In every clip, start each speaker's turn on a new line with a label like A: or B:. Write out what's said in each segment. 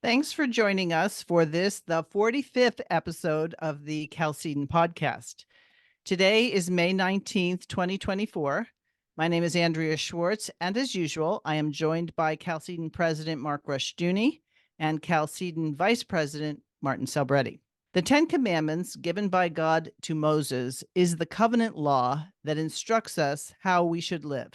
A: Thanks for joining us for the 45th episode of the Chalcedon podcast. Today is May 19th, 2024. My name is Andrea Schwartz, and as usual, I am joined by Chalcedon President Mark Rushdoony and Chalcedon Vice President Martin Salbretti. The Ten Commandments given by God to Moses is the covenant law that instructs us how we should live.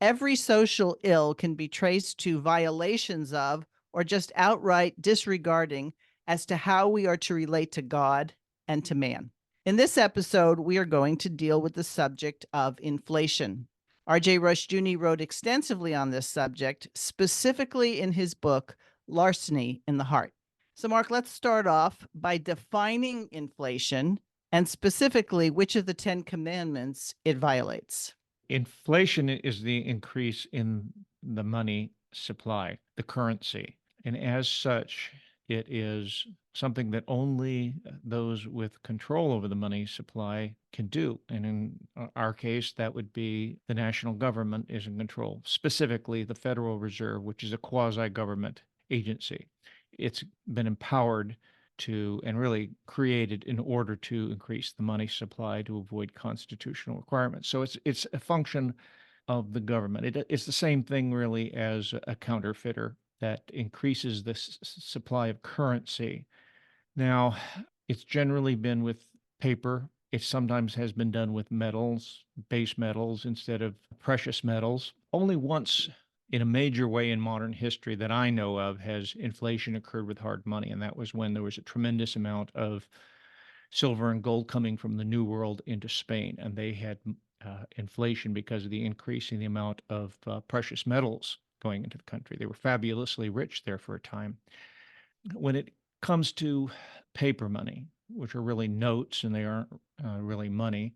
A: Every social ill can be traced to violations of or just outright disregarding as to how we are to relate to God and to man. In this episode, we are going to deal with the subject of inflation. R.J. Rushdoony wrote extensively on this subject, specifically in his book, Larceny in the Heart. So, Mark, let's start off by defining inflation and specifically which of the Ten Commandments it violates.
B: Inflation is the increase in the money supply, the currency. And as such, it is something that only those with control over the money supply can do. And in our case, that would be the national government is in control, specifically the Federal Reserve, which is a quasi-government agency. It's been empowered to and really created in order to increase the money supply to avoid constitutional requirements. So it's a function of the government. It's the same thing really as a counterfeiter that increases the supply of currency. Now, it's generally been with paper. It sometimes has been done with metals, base metals instead of precious metals. Only once in a major way in modern history that I know of has inflation occurred with hard money, and that was when there was a tremendous amount of silver and gold coming from the New World into Spain, and they had inflation because of the increase in the amount of precious metals going into the country. They were fabulously rich there for a time. When it comes to paper money, which are really notes and they aren't really money,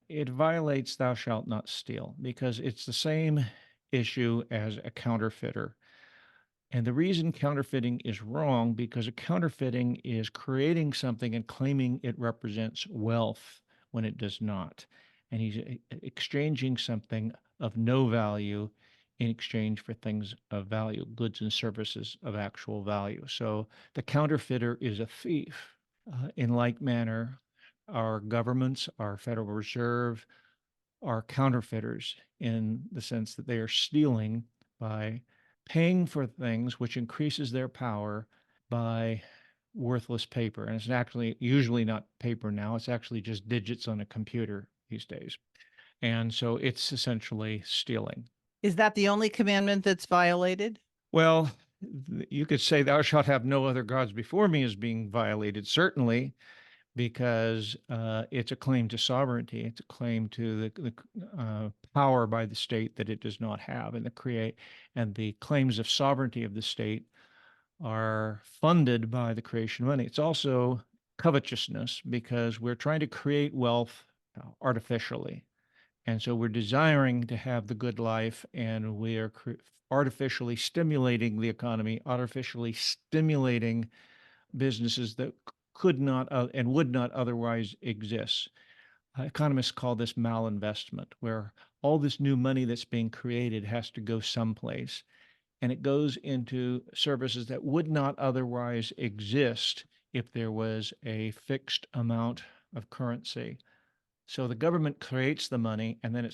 B: it violates thou shalt not steal because it's the same issue as a counterfeiter. And the reason counterfeiting is wrong because a counterfeiting is creating something and claiming it represents wealth when it does not. And he's exchanging something of no value in exchange for things of value, goods and services of actual value. So the counterfeiter is a thief. In like manner, our governments, our Federal Reserve, are counterfeiters in the sense that they are stealing by paying for things which increases their power by worthless paper. And it's actually usually not paper now, it's actually just digits on a computer these days. And so it's essentially stealing.
A: Is that the only commandment that's violated?
B: Well, you could say, thou shalt have no other gods before me is being violated, certainly, because it's a claim to sovereignty. It's a claim to the power by the state that it does not have, and the claims of sovereignty of the state are funded by the creation of money. It's also covetousness because we're trying to create wealth artificially. And so we're desiring to have the good life, and we are artificially stimulating the economy, artificially stimulating businesses that could not and would not otherwise exist. Economists call this malinvestment, where all this new money that's being created has to go someplace, and it goes into services that would not otherwise exist if there was a fixed amount of currency. So the government creates the money, and then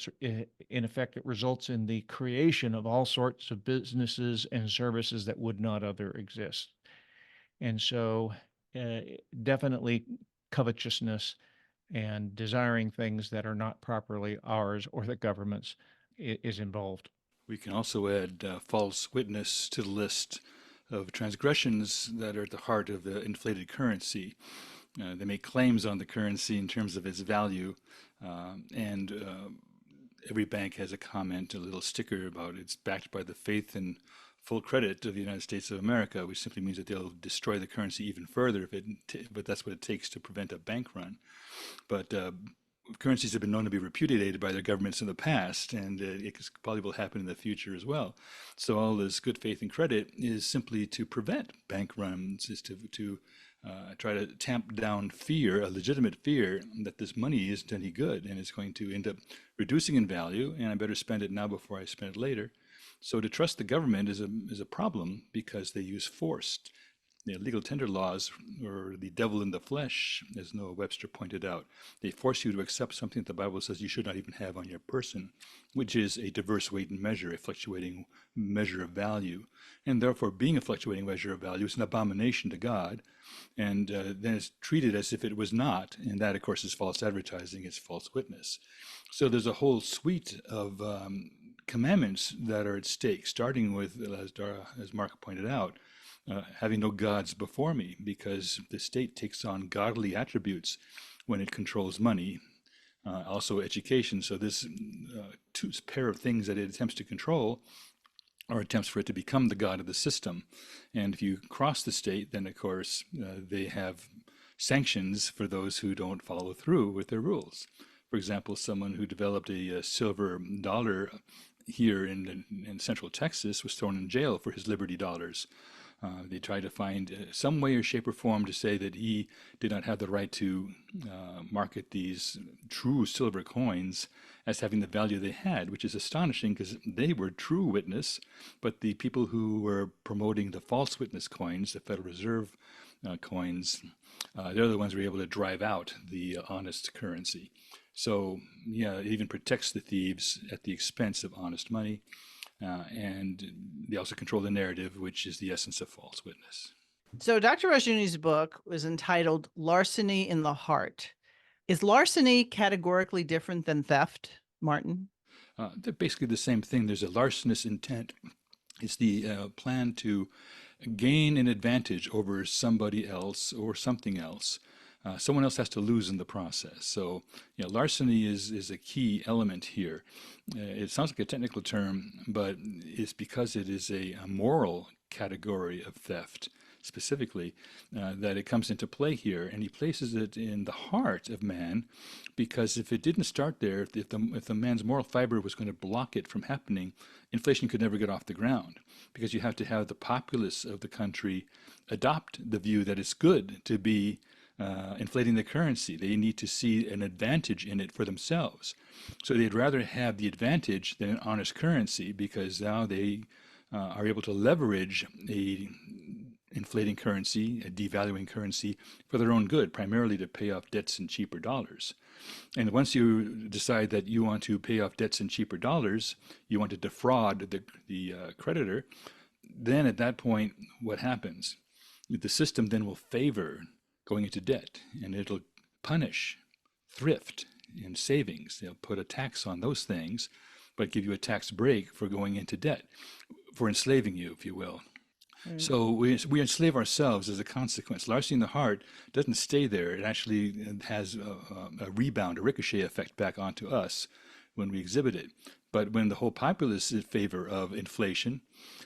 B: in effect, it results in the creation of all sorts of businesses and services that would not other exist. And so definitely covetousness and desiring things that are not properly ours or the government's is involved.
C: We can also add false witness to the list of transgressions that are at the heart of the inflated currency. They make claims on the currency in terms of its value, and every bank has a comment, a little sticker about it's backed by the faith and full credit of the United States of America, which simply means that they'll destroy the currency even further but that's what it takes to prevent a bank run. But currencies have been known to be repudiated by their governments in the past, and it probably will happen in the future as well. So all this good faith and credit is simply to prevent bank runs, is to try to tamp down fear, a legitimate fear that this money isn't any good and it's going to end up reducing in value, and I better spend it now before I spend it later. So to trust the government is a problem because they use force The legal tender laws, or the devil in the flesh, as Noah Webster pointed out. They force you to accept something that the Bible says you should not even have on your person, which is a diverse weight and measure, a fluctuating measure of value. And therefore, being a fluctuating measure of value is an abomination to God. And then it's treated as if it was not. And that, of course, is false advertising, it's false witness. So there's a whole suite of commandments that are at stake, starting with, as Mark pointed out, having no gods before me, because the state takes on godly attributes when it controls money, also education. So this two pair of things that it attempts to control are attempts for it to become the god of the system. And if you cross the state, then of course they have sanctions for those who don't follow through with their rules. For example, someone who developed a silver dollar here in central Texas was thrown in jail for his Liberty dollars. They tried to find some way or shape or form to say that he did not have the right to market these true silver coins as having the value they had, which is astonishing because they were true witness, but the people who were promoting the false witness coins, the Federal Reserve coins, they're the ones who were able to drive out the honest currency. So, yeah, it even protects the thieves at the expense of honest money. And they also control the narrative, which is the essence of false witness.
A: So Dr. Rajuni's book was entitled Larceny in the Heart. Is larceny categorically different than theft, Martin?
C: They're basically the same thing. There's a larcenous intent. It's the plan to gain an advantage over somebody else or something else. Someone else has to lose in the process. So, larceny is a key element here. It sounds like a technical term, but it's because it is a moral category of theft specifically that it comes into play here. And he places it in the heart of man, because if it didn't start there, if the man's moral fiber was going to block it from happening, inflation could never get off the ground, because you have to have the populace of the country adopt the view that it's good to be inflating the currency. They need to see an advantage in it for themselves. So they'd rather have the advantage than an honest currency, because now they are able to leverage a inflating currency, a devaluing currency, for their own good, primarily to pay off debts in cheaper dollars. And once you decide that you want to pay off debts in cheaper dollars, you want to defraud the creditor, then at that point, what happens? The system then will favor going into debt, and it'll punish thrift and savings. They'll put a tax on those things, but give you a tax break for going into debt, for enslaving you, if you will. So we enslave ourselves as a consequence. Larceny in the heart doesn't stay there. It actually has a rebound, a ricochet effect back onto us when we exhibit it. But when the whole populace is in favor of inflation,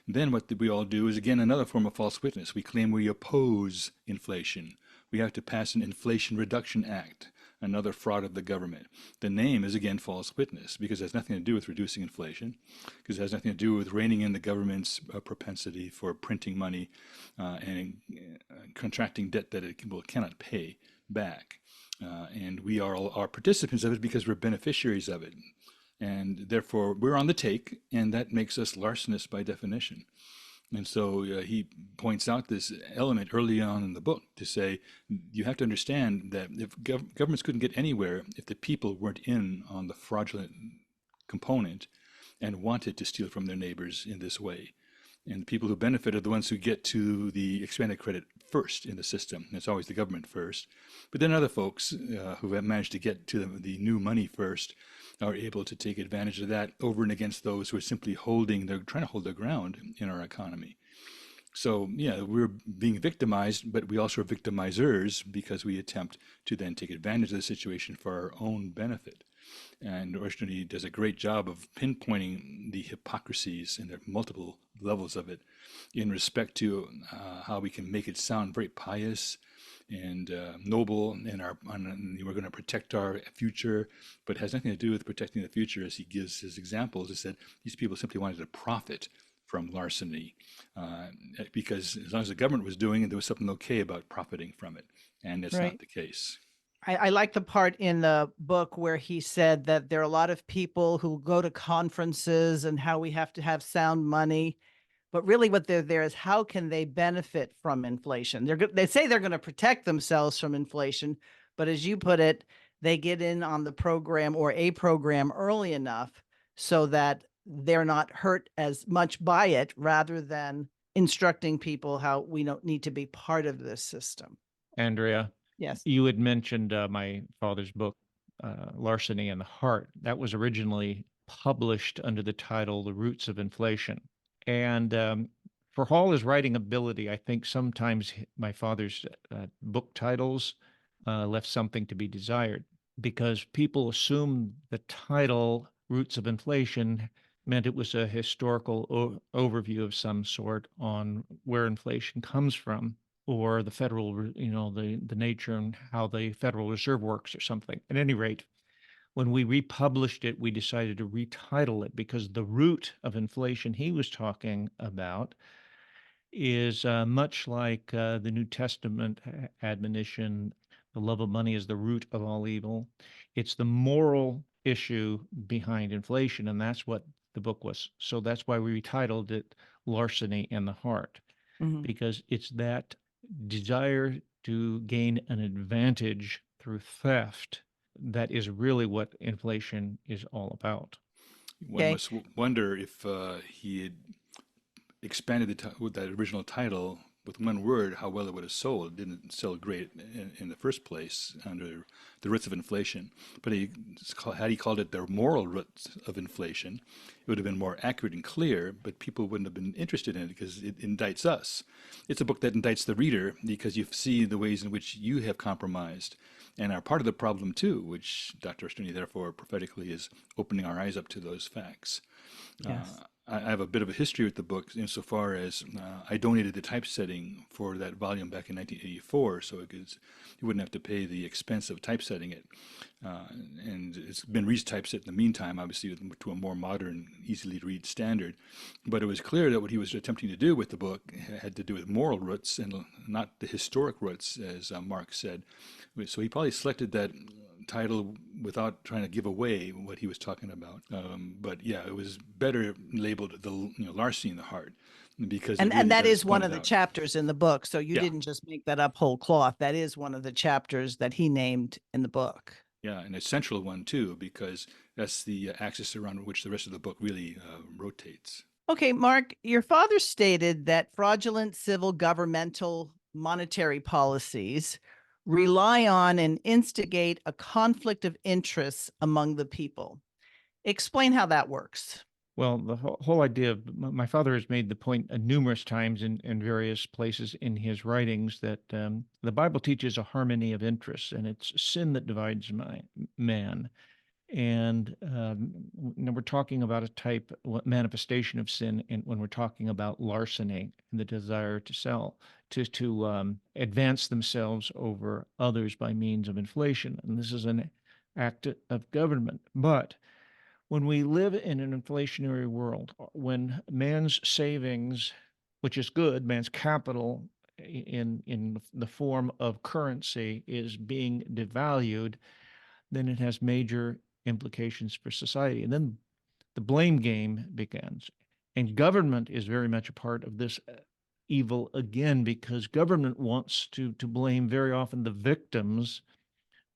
C: then what we all do is, again, another form of false witness. We claim we oppose inflation. We have to pass an Inflation Reduction Act, another fraud of the government. The name is, again, false witness, because it has nothing to do with reducing inflation, because it has nothing to do with reining in the government's propensity for printing money and contracting debt that it cannot pay back. And we are participants of it because we're beneficiaries of it. And therefore, we're on the take, and that makes us larcenous by definition. And so he points out this element early on in the book to say, you have to understand that if governments couldn't get anywhere if the people weren't in on the fraudulent component and wanted to steal from their neighbors in this way. And the people who benefit are the ones who get to the expanded credit first in the system. It's always the government first. But then other folks who have managed to get to the new money first are able to take advantage of that over and against those who are simply trying to hold their ground in our economy. So, yeah, we're being victimized, but we also are victimizers because we attempt to then take advantage of the situation for our own benefit. And Roshni does a great job of pinpointing the hypocrisies, and there are multiple levels of it, in respect to how we can make it sound very pious and noble, and we're going to protect our future, but it has nothing to do with protecting the future. As he gives his examples, he said these people simply wanted to profit from larceny, because as long as the government was doing it, there was something okay about profiting from it, and it's not the case.
A: I like the part in the book where he said that there are a lot of people who go to conferences and how we have to have sound money, But really what they're there is how can they benefit from inflation? They say they're going to protect themselves from inflation, but as you put it, they get in on the program or a program early enough so that they're not hurt as much by it, rather than instructing people how we don't need to be part of this system.
B: Andrea,
A: Yes.
B: you had mentioned my father's book, Larceny and the Heart. That was originally published under the title The Roots of Inflation. And for all his writing ability, I think sometimes my father's book titles left something to be desired, because people assumed the title Roots of Inflation meant it was a historical overview of some sort on where inflation comes from, or the federal, the nature and how the Federal Reserve works or something. At any rate, when we republished it, we decided to retitle it because the root of inflation he was talking about is much like the New Testament admonition, the love of money is the root of all evil. It's the moral issue behind inflation, and that's what the book was. So that's why we retitled it Larceny and the Heart, because it's that desire to gain an advantage through theft that is really what inflation is all about.
C: One
A: Okay.
C: must wonder if he had expanded with that original title with one word, how well it would have sold. It didn't sell great in the first place under the roots of inflation. But had he called it the moral roots of inflation, it would have been more accurate and clear, but people wouldn't have been interested in it because it indicts us. It's a book that indicts the reader because you see the ways in which you have compromised and are part of the problem too, which Dr. Sterney therefore prophetically is opening our eyes up to those facts.
A: Yes.
C: I have a bit of a history with the book insofar as I donated the typesetting for that volume back in 1984, so you wouldn't have to pay the expense of typesetting it. And it's been retypeset in the meantime, obviously, to a more modern, easily to read standard. But it was clear that what he was attempting to do with the book had to do with moral roots and not the historic roots, as Mark said. So he probably selected that title without trying to give away what he was talking about. But yeah, it was better labeled the larceny in the heart, because
A: And
C: it really
A: that
C: does
A: is one
C: point
A: of
C: it
A: the
C: out.
A: chapters in the book. So you
C: Yeah.
A: didn't just make that up whole cloth. That is one of the chapters that he named in the book.
C: Yeah, and a central one too, because that's the axis around which the rest of the book really rotates.
A: Okay, Mark, your father stated that fraudulent civil governmental monetary policies rely on and instigate a conflict of interests among the people. Explain how that works.
B: Well, the whole idea of my father has made the point numerous times in various places in his writings that the Bible teaches a harmony of interests, and it's sin that divides man. And we're talking about a manifestation of sin, and when we're talking about larceny and the desire to sell, to advance themselves over others by means of inflation, and this is an act of government, but when we live in an inflationary world, when man's savings, which is good, man's capital in the form of currency is being devalued, then it has major implications for society. And then the blame game begins. And government is very much a part of this evil again, because government wants to blame very often the victims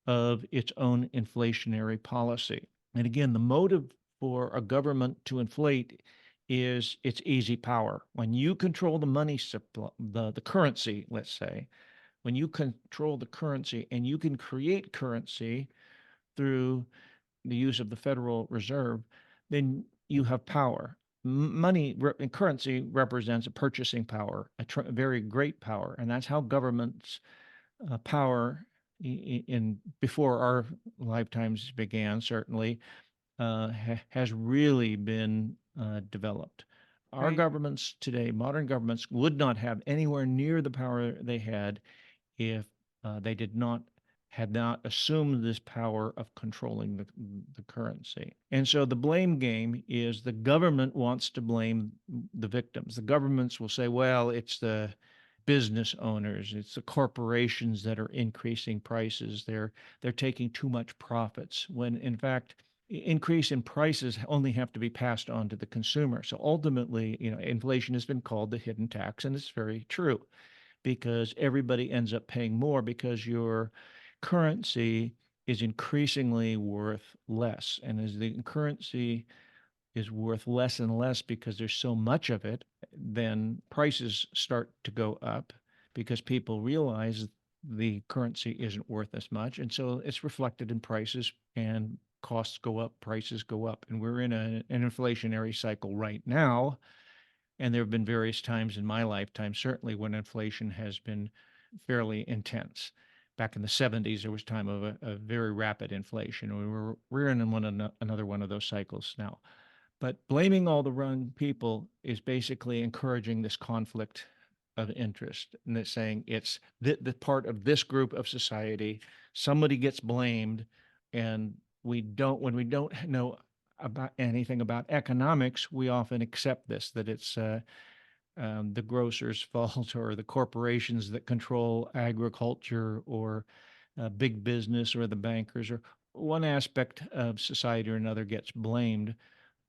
B: of its own inflationary policy. And again, the motive for a government to inflate is its easy power. When you control the money supply, the currency, let's say, when you control the currency and you can create currency through the use of the Federal Reserve, then you have power. Money and currency represents a purchasing power, a very great power, and that's how governments' power in before our lifetimes began, certainly, has really been developed. Our
A: Right.
B: governments today, modern governments, would not have anywhere near the power they had if they had not assumed this power of controlling the currency. And so the blame game is the government wants to blame the victims. The governments will say, well, it's the business owners, it's the corporations that are increasing prices. They're taking too much profits, when in fact increase in prices only have to be passed on to the consumer. So ultimately, inflation has been called the hidden tax, and it's very true because everybody ends up paying more because your currency is increasingly worth less. And as the currency is worth less and less because there's so much of it, then prices start to go up because people realize the currency isn't worth as much. And so it's reflected in prices, and costs go up, prices go up. And we're in an inflationary cycle right now. And there have been various times in my lifetime, certainly when inflation has been fairly intense. Back in the 70s, there was time of a very rapid inflation. We're in another one of those cycles now. But blaming all the wrong people is basically encouraging this conflict of interest. And it's saying it's the part of this group of society, somebody gets blamed, and when we don't know about anything about economics, we often accept this, that it's the grocer's fault or the corporations that control agriculture or big business or the bankers, or one aspect of society or another gets blamed.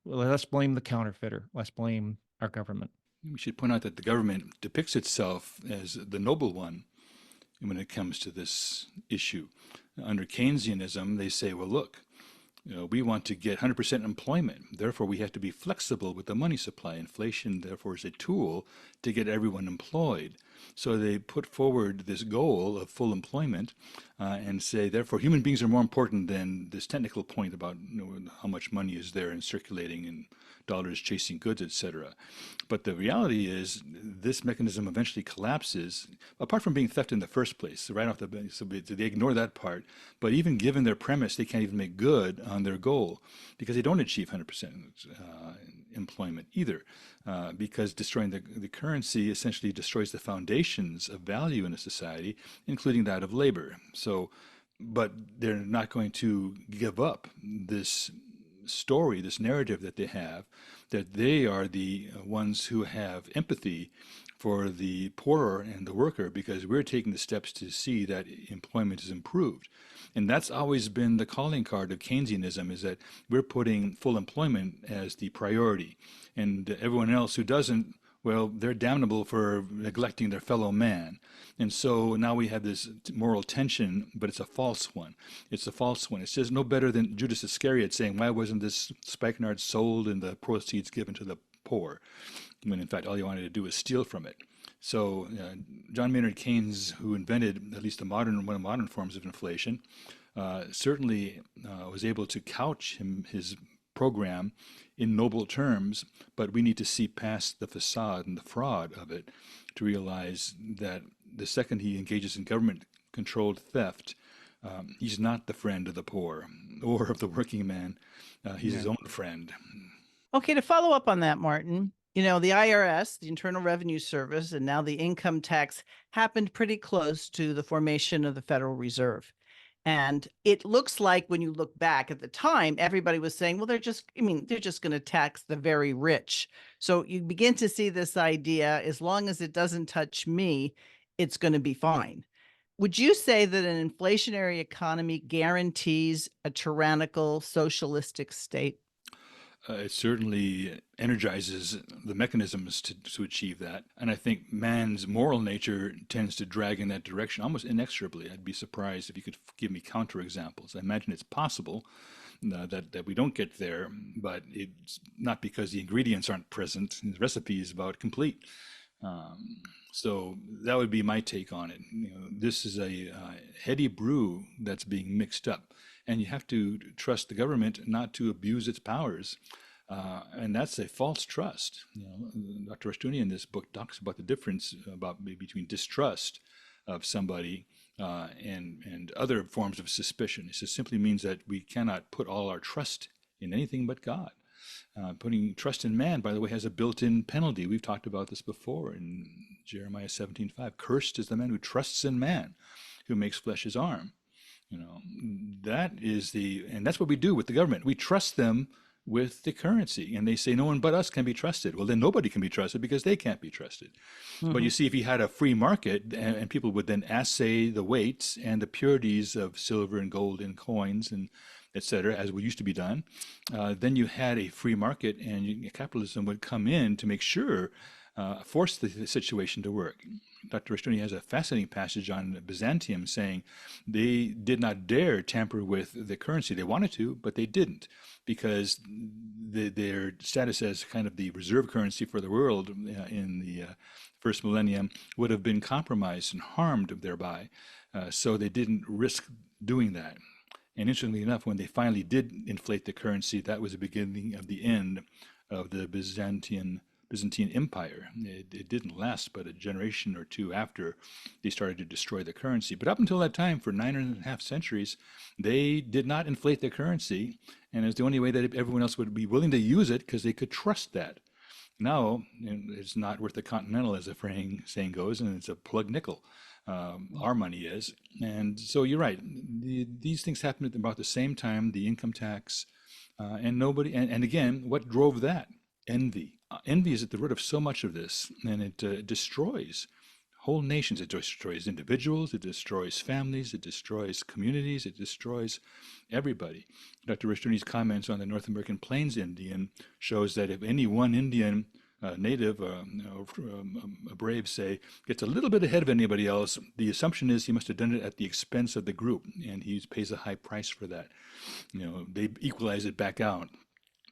B: Well, let's blame the counterfeiter. Let's blame our government.
C: We should point out that the government depicts itself as the noble one when it comes to this issue. Under Keynesianism, they say, well, look, we want to get 100% employment. Therefore, we have to be flexible with the money supply. Inflation, therefore, is a tool to get everyone employed. So they put forward this goal of full employment and say, therefore, human beings are more important than this technical point about how much money is there and circulating and dollars chasing goods, etc. But the reality is this mechanism eventually collapses, apart from being theft in the first place, right off the bat. So they ignore that part. But even given their premise, they can't even make good on their goal because they don't achieve 100% employment either, because destroying the currency essentially destroys the foundations of value in a society, including that of labor. So, but they're not going to give up this story, this narrative that they have, that they are the ones who have empathy for the poorer and the worker because we're taking the steps to see that employment is improved. And that's always been the calling card of Keynesianism, is that we're putting full employment as the priority. And everyone else who doesn't, well, they're damnable for neglecting their fellow man. And so now we have this moral tension, but it's a false one. It's a false one. It says no better than Judas Iscariot saying, why wasn't this spikenard sold and the proceeds given to the poor? When in fact all he wanted to do was steal from it. So John Maynard Keynes, who invented at least one of the modern forms of inflation, certainly was able to couch his program in noble terms, but we need to see past the facade and the fraud of it to realize that the second he engages in government-controlled theft, he's not the friend of the poor or of the working man. He's his own friend.
A: Okay, to follow up on that, Martin, the IRS, the Internal Revenue Service, and now the income tax happened pretty close to the formation of the Federal Reserve. And it looks like when you look back at the time, everybody was saying, well, they're just going to tax the very rich. So you begin to see this idea, as long as it doesn't touch me, it's going to be fine. Would you say that an inflationary economy guarantees a tyrannical socialistic state?
C: It certainly energizes the mechanisms to achieve that. And I think man's moral nature tends to drag in that direction almost inexorably. I'd be surprised if you could give me counterexamples. I imagine it's possible that we don't get there, but it's not because the ingredients aren't present. The recipe is about complete. So that would be my take on it. This is a heady brew that's being mixed up. And you have to trust the government not to abuse its powers. And that's a false trust. Dr. Rushdoony in this book talks about the difference between distrust of somebody and other forms of suspicion. It just simply means that we cannot put all our trust in anything but God. Putting trust in man, by the way, has a built-in penalty. We've talked about this before in Jeremiah 17:5. Cursed is the man who trusts in man, who makes flesh his arm. That is and that's what we do with the government. We trust them with the currency, and they say no one but us can be trusted. Well, then nobody can be trusted because they can't be trusted. Mm-hmm. But you see, if you had a free market and people would then assay the weights and the purities of silver and gold in coins, and etc., as we used to be done, then you had a free market, and capitalism would come in to make sure, force the situation to work. Dr. Restoni has a fascinating passage on Byzantium saying they did not dare tamper with the currency. They wanted to, but they didn't, because their status as kind of the reserve currency for the world in the first millennium would have been compromised and harmed thereby. So they didn't risk doing that. And interestingly enough, when they finally did inflate the currency, that was the beginning of the end of the Byzantine Empire. It didn't last but a generation or two after they started to destroy the currency. But up until that time, for 9.5 centuries, they did not inflate the currency, and it's the only way that everyone else would be willing to use it because they could trust that. Now, it's not worth a continental, as the saying goes, and it's a plug nickel. Our money is. And so you're right. These things happened at about the same time, the income tax, and again, what drove that? Envy. Envy is at the root of so much of this, and it destroys whole nations. It destroys individuals, it destroys families, it destroys communities, it destroys everybody. Dr. Restoni's comments on the North American Plains Indian shows that if any one Indian native, a brave, say, gets a little bit ahead of anybody else, the assumption is he must have done it at the expense of the group, and he pays a high price for that. They equalize it back out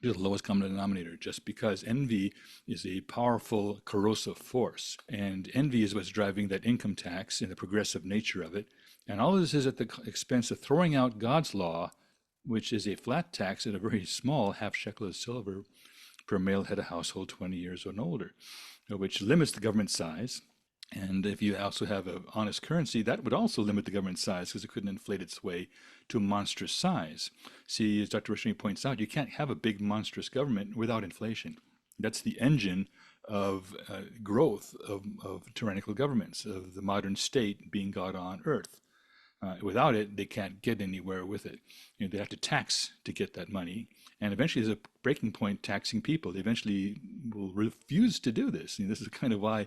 C: to the lowest common denominator, just because envy is a powerful corrosive force. And envy is what's driving that income tax and the progressive nature of it. And all of this is at the expense of throwing out God's law, which is a flat tax at a very small half shekel of silver per male head of household 20 years and older, which limits the government size. And if you also have an honest currency, that would also limit the government size because it couldn't inflate its way to a monstrous size. See, as Dr. Rishoni points out, you can't have a big monstrous government without inflation. That's the engine of growth of tyrannical governments, of the modern state being God on earth. Without it, they can't get anywhere with it. They have to tax to get that money. And eventually there's a breaking point taxing people. They eventually will refuse to do this. This is kind of why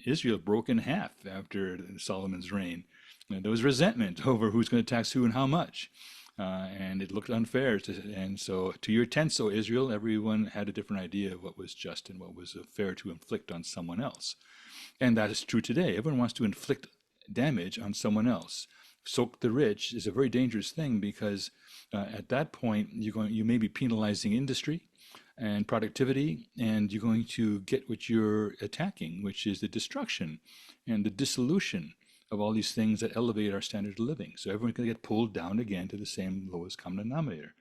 C: Israel broke in half after Solomon's reign. There was resentment over who's going to tax who and how much. And it looked unfair. And so to your tent, O Israel, everyone had a different idea of what was just and what was fair to inflict on someone else. And that is true today. Everyone wants to inflict damage on someone else. Soak the rich is a very dangerous thing because at that point you may be penalizing industry and productivity, and you're going to get what you're attacking, which is the destruction and the dissolution of all these things that elevate our standard of living. So everyone's going to get pulled down again to the same lowest common denominator.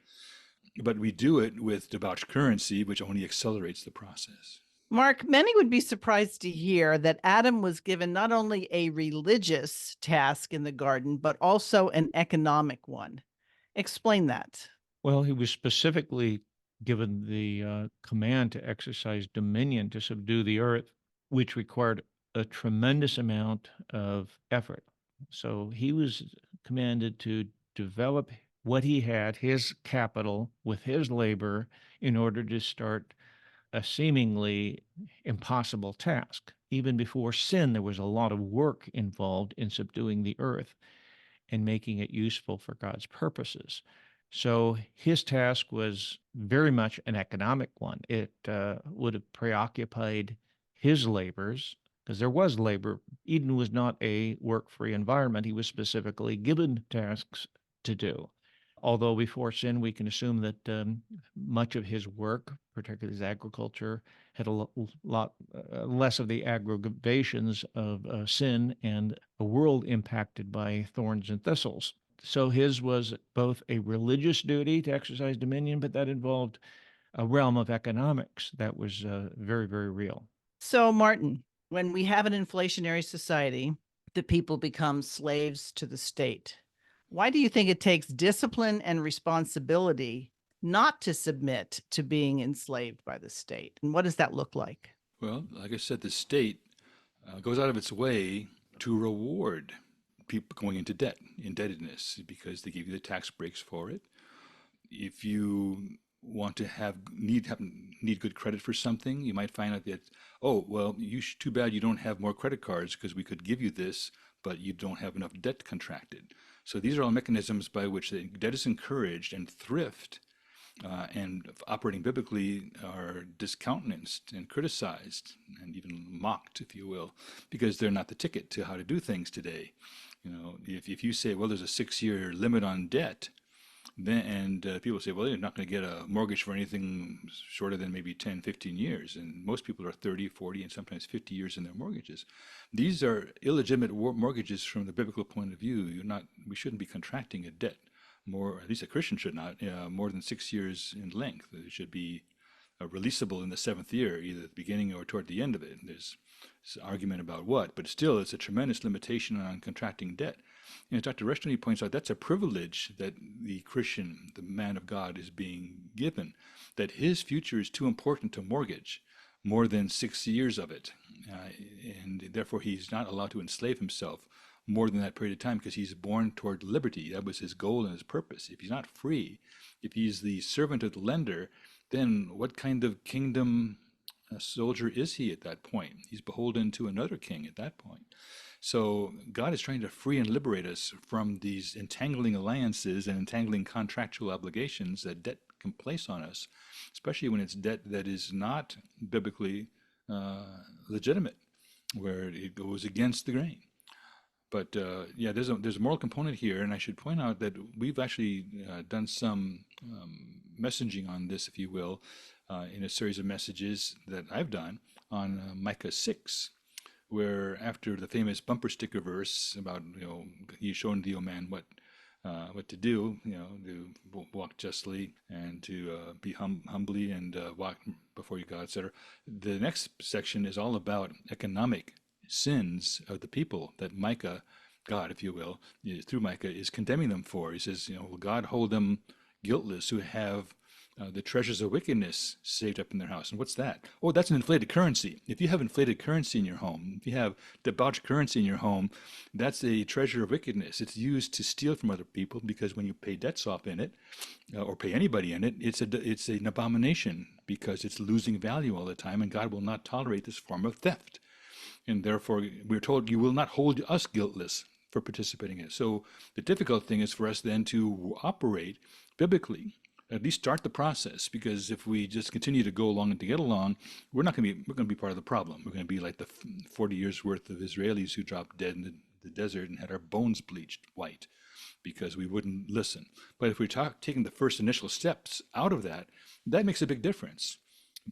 C: But we do it with debauched currency, which only accelerates the process.
A: Mark, many would be surprised to hear that Adam was given not only a religious task in the garden, but also an economic one. Explain that.
B: Well, he was specifically given the command to exercise dominion, to subdue the earth, which required a tremendous amount of effort. So he was commanded to develop what he had, his capital, with his labor, in order to start a seemingly impossible task. Even before sin, there was a lot of work involved in subduing the earth and making it useful for God's purposes. So his task was very much an economic one. It would have preoccupied his labors, because there was labor. Eden was not a work-free environment. He was specifically given tasks to do. Although before sin, we can assume that much of his work, particularly his agriculture, had a lot less of the aggravations of sin and a world impacted by thorns and thistles. So his was both a religious duty to exercise dominion, but that involved a realm of economics that was very, very real.
A: So, Martin, when we have an inflationary society, the people become slaves to the state. Why do you think it takes discipline and responsibility not to submit to being enslaved by the state? And what does that look like?
C: Well, like I said, the state goes out of its way to reward people going into debt, indebtedness, because they give you the tax breaks for it. If you want to need good credit for something, you might find out that, oh, well, too bad you don't have more credit cards because we could give you this, but you don't have enough debt contracted. So these are all mechanisms by which the debt is encouraged, and thrift and operating biblically are discountenanced and criticized and even mocked, if you will, because they're not the ticket to how to do things today. If you say, well, there's a 6-year limit on debt, and people say, well, you're not going to get a mortgage for anything shorter than maybe 10, 15 years. And most people are 30, 40, and sometimes 50 years in their mortgages. These are illegitimate mortgages from the biblical point of view. We shouldn't be contracting a debt more, at least a Christian should not, more than 6 years in length. It should be releasable in the 7th year, either at the beginning or toward the end of it. And there's an argument about what, but still it's a tremendous limitation on contracting debt. And as Dr. Rushton points out, that's a privilege that the Christian, the man of God, is being given, that his future is too important to mortgage more than 6 years of it. And therefore he's not allowed to enslave himself more than that period of time, because he's born toward liberty. That was his goal and his purpose. If he's not free, if he's the servant of the lender, then what kind of kingdom soldier is he at that point? He's beholden to another king at that point. So God is trying to free and liberate us from these entangling alliances and entangling contractual obligations that debt can place on us, especially when it's debt that is not biblically legitimate, where it goes against the grain. But there's a moral component here, and I should point out that we've actually done some messaging on this, if you will, in a series of messages that I've done on Micah 6, where after the famous bumper sticker verse about, he's shown thee, O man, what to do, to walk justly and to be humbly and walk before your God, etc. The next section is all about economic sins of the people that Micah, God, if you will, through Micah, is condemning them for. He says, will God hold them guiltless who have the treasures of wickedness saved up in their house? And what's that? Oh, that's an inflated currency. If you have inflated currency in your home, if you have debauched currency in your home, that's a treasure of wickedness. It's used to steal from other people, because when you pay debts off in it, or pay anybody in it, it's an abomination, because it's losing value all the time, and God will not tolerate this form of theft. And therefore, we're told, you will not hold us guiltless for participating in it. So the difficult thing is for us then to operate biblically, at least start the process, because if we just continue to go along and to get along, we're going to be part of the problem. We're going to be like the 40 years worth of Israelis who dropped dead in the desert and had our bones bleached white because we wouldn't listen. But if we're taking the first initial steps out of that, that makes a big difference.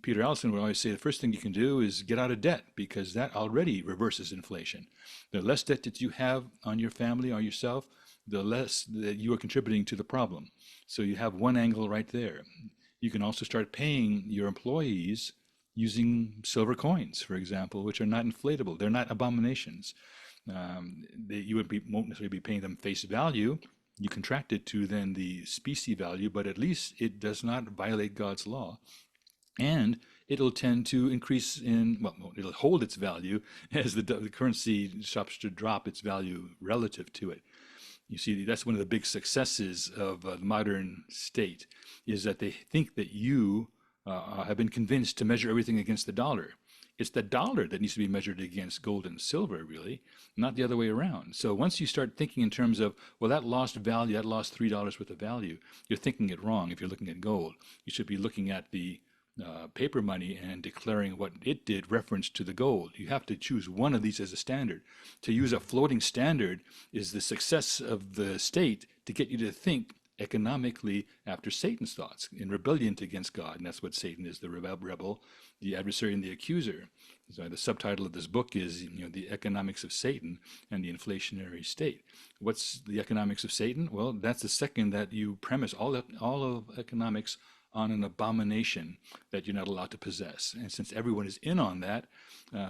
C: Peter Allison would always say the first thing you can do is get out of debt, because that already reverses inflation. The less debt that you have on your family or yourself, the less that you are contributing to the problem. So you have one angle right there. You can also start paying your employees using silver coins, for example, which are not inflatable. They're not abominations. You won't necessarily be paying them face value. You contract it to then the specie value, but at least it does not violate God's law. And it'll tend to increase it'll hold its value as the currency stops to drop its value relative to it. You see, that's one of the big successes of the modern state, is that they think that you have been convinced to measure everything against the dollar. It's the dollar that needs to be measured against gold and silver, really, not the other way around. So once you start thinking in terms of, well, that lost value, that lost $3 worth of value, you're thinking it wrong if you're looking at gold. You should be looking at the paper money and declaring what it did reference to the gold. You have to choose one of these as a standard. To use a floating standard is the success of the state to get you to think economically after Satan's thoughts, in rebellion against God. And that's what Satan is, the rebel, the adversary, and the accuser. So the subtitle of this book is, the economics of Satan and the inflationary state. What's the economics of Satan? Well, that's the second that you premise all of economics on an abomination that you're not allowed to possess. And since everyone is in on that,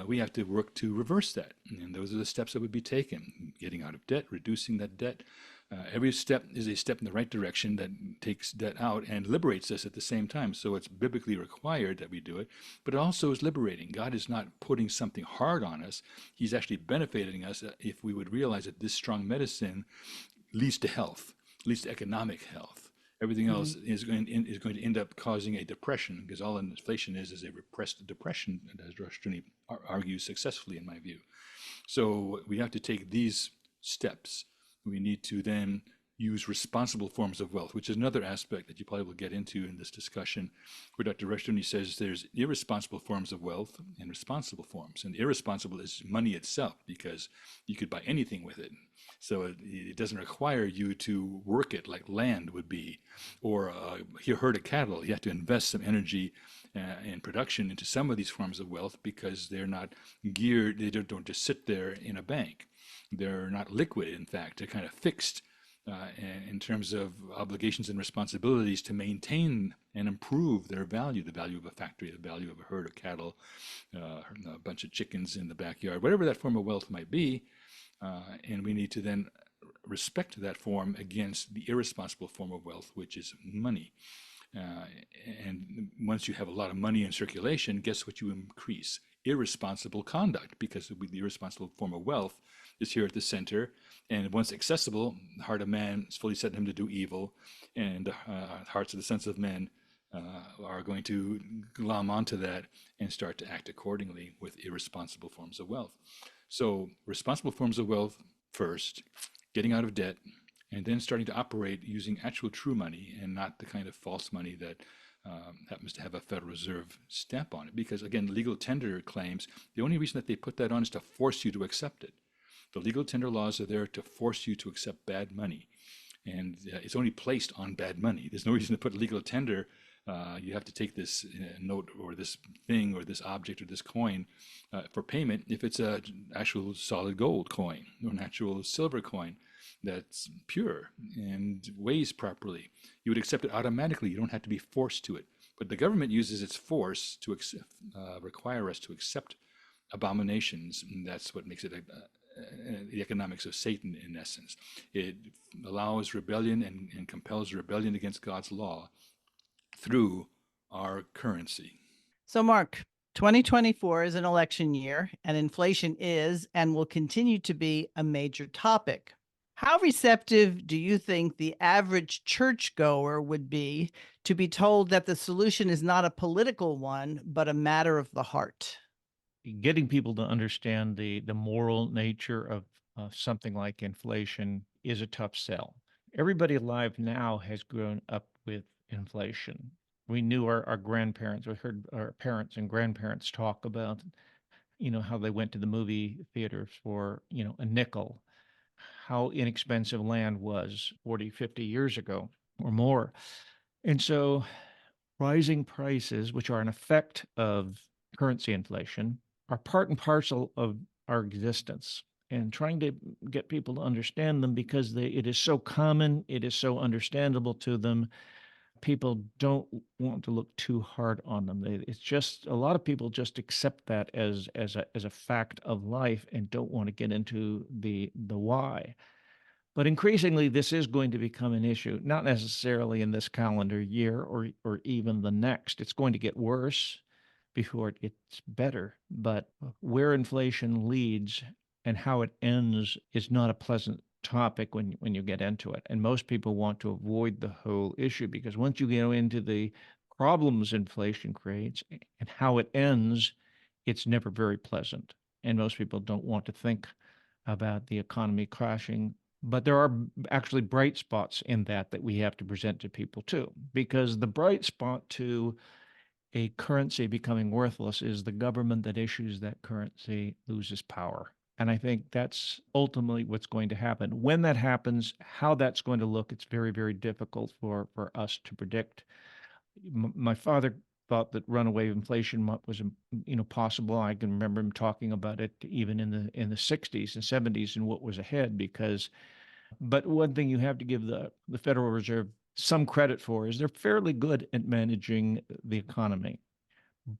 C: we have to work to reverse that. And those are the steps that would be taken: getting out of debt, reducing that debt. Every step is a step in the right direction that takes debt out and liberates us at the same time. So it's biblically required that we do it, but it also is liberating. God is not putting something hard on us. He's actually benefiting us if we would realize that this strong medicine leads to health, leads to economic health. Everything else is going to end up causing a depression, because all inflation is a repressed depression, as Rushdoony argues successfully, in my view. So we have to take these steps. We need to then use responsible forms of wealth, which is another aspect that you probably will get into in this discussion, where Dr. Rushdoony says there's irresponsible forms of wealth and responsible forms. And irresponsible is money itself, because you could buy anything with it. So it doesn't require you to work it like land would be, or a herd of cattle. You have to invest some energy and production into some of these forms of wealth, because they're not geared, they don't just sit there in a bank. They're not liquid, in fact, they're kind of fixed in terms of obligations and responsibilities to maintain and improve their value, the value of a factory, the value of a herd of cattle, a bunch of chickens in the backyard, whatever that form of wealth might be. And we need to then respect that form against the irresponsible form of wealth, which is money. And once you have a lot of money in circulation, guess what you increase? Irresponsible conduct, because the irresponsible form of wealth is here at the center. And once accessible, the heart of man is fully set in him to do evil, and the hearts of the sons of men are going to glom onto that and start to act accordingly with irresponsible forms of wealth. So responsible forms of wealth first, getting out of debt, and then starting to operate using actual true money and not the kind of false money that happens to have a Federal Reserve stamp on it. Because again, legal tender claims, the only reason that they put that on is to force you to accept it. The legal tender laws are there to force you to accept bad money. And it's only placed on bad money. There's no reason to put legal tender. You have to take this note or this thing or this object or this coin for payment if it's an actual solid gold coin or an actual silver coin that's pure and weighs properly. You would accept it automatically. You don't have to be forced to it. But the government uses its force to require us to accept abominations, and that's what makes it the economics of Satan, in essence. It allows rebellion and compels rebellion against God's law through our currency.
A: So, Mark, 2024 is an election year, and inflation is and will continue to be a major topic. How receptive do you think the average churchgoer would be to be told that the solution is not a political one, but a matter of the heart?
B: Getting people to understand the moral nature of something like inflation is a tough sell. Everybody alive now has grown up with inflation. We knew our grandparents, we heard our parents and grandparents talk about, how they went to the movie theaters for, a nickel, how inexpensive land was 40, 50 years ago or more. And so rising prices, which are an effect of currency inflation, are part and parcel of our existence, and trying to get people to understand them, because it is so common, it is so understandable to them. People don't want to look too hard on them. It's just a lot of people just accept that as a fact of life and don't want to get into the why. But increasingly, this is going to become an issue, not necessarily in this calendar year or even the next. It's going to get worse before it gets better. But where inflation leads and how it ends is not a pleasant topic when you get into it. And most people want to avoid the whole issue, because once you get into the problems inflation creates and how it ends, it's never very pleasant. And most people don't want to think about the economy crashing. But there are actually bright spots in that we have to present to people too, because the bright spot to a currency becoming worthless is the government that issues that currency loses power. And I think that's ultimately what's going to happen. When that happens, how that's going to look, it's very, very difficult for us to predict. My father thought that runaway inflation was possible. I can remember him talking about it even in the 60s and 70s and what was ahead. But one thing you have to give the Federal Reserve some credit for is they're fairly good at managing the economy,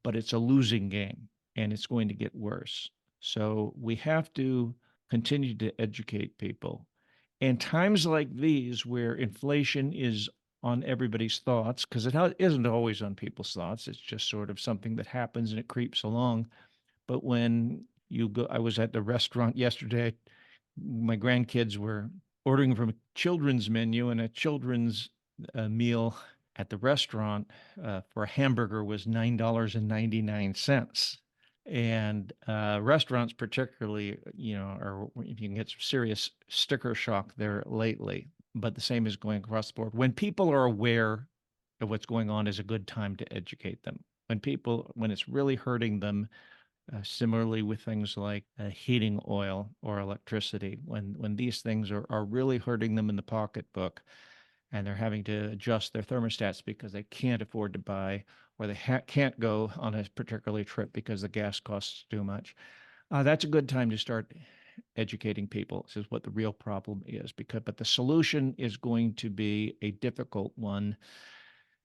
B: but it's a losing game and it's going to get worse. So we have to continue to educate people. And times like these, where inflation is on everybody's thoughts, because it isn't always on people's thoughts, it's just sort of something that happens and it creeps along. But when you go, I was at the restaurant yesterday, my grandkids were ordering from a children's menu, and a children's a meal at the restaurant for a hamburger was $9.99. And restaurants, particularly, are you can get some serious sticker shock there lately. But the same is going across the board. When people are aware of what's going on, is a good time to educate them. When it's really hurting them, similarly with things like heating oil or electricity, when these things are really hurting them in the pocketbook, and they're having to adjust their thermostats because they can't afford to buy, or they can't go on a particular trip because the gas costs too much. That's a good time to start educating people. This is what the real problem is, but the solution is going to be a difficult one,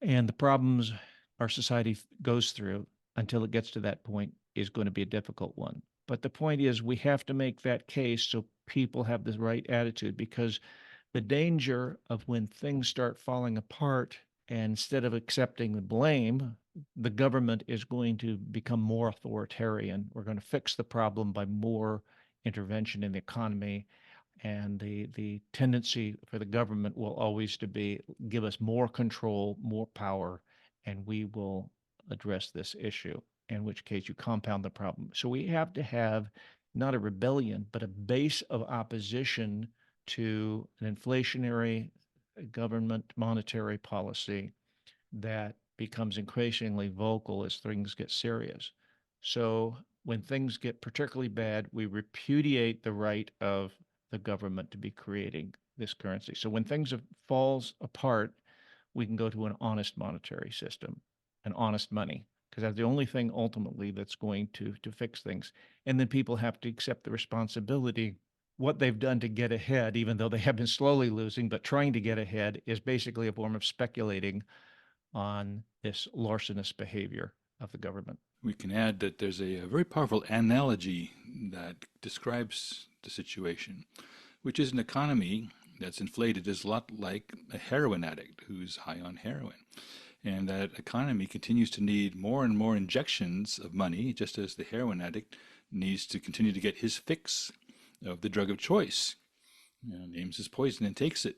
B: and the problems our society goes through until it gets to that point is going to be a difficult one. But the point is, we have to make that case so people have the right attitude, because the danger of when things start falling apart, and instead of accepting the blame, the government is going to become more authoritarian. We're going to fix the problem by more intervention in the economy. And the tendency for the government will always to be give us more control, more power, and we will address this issue, in which case you compound the problem. So we have to have not a rebellion, but a base of opposition to an inflationary government monetary policy that becomes increasingly vocal as things get serious. So when things get particularly bad, we repudiate the right of the government to be creating this currency. So when things falls apart, we can go to an honest monetary system, an honest money, because that's the only thing ultimately that's going to fix things. And then people have to accept the responsibility. What they've done to get ahead, even though they have been slowly losing, but trying to get ahead, is basically a form of speculating on this larcenous behavior of the government.
C: We can add that there's a very powerful analogy that describes the situation, which is an economy that's inflated is a lot like a heroin addict who's high on heroin. And that economy continues to need more and more injections of money, just as the heroin addict needs to continue to get his fix of the drug of choice. Names his poison and takes it.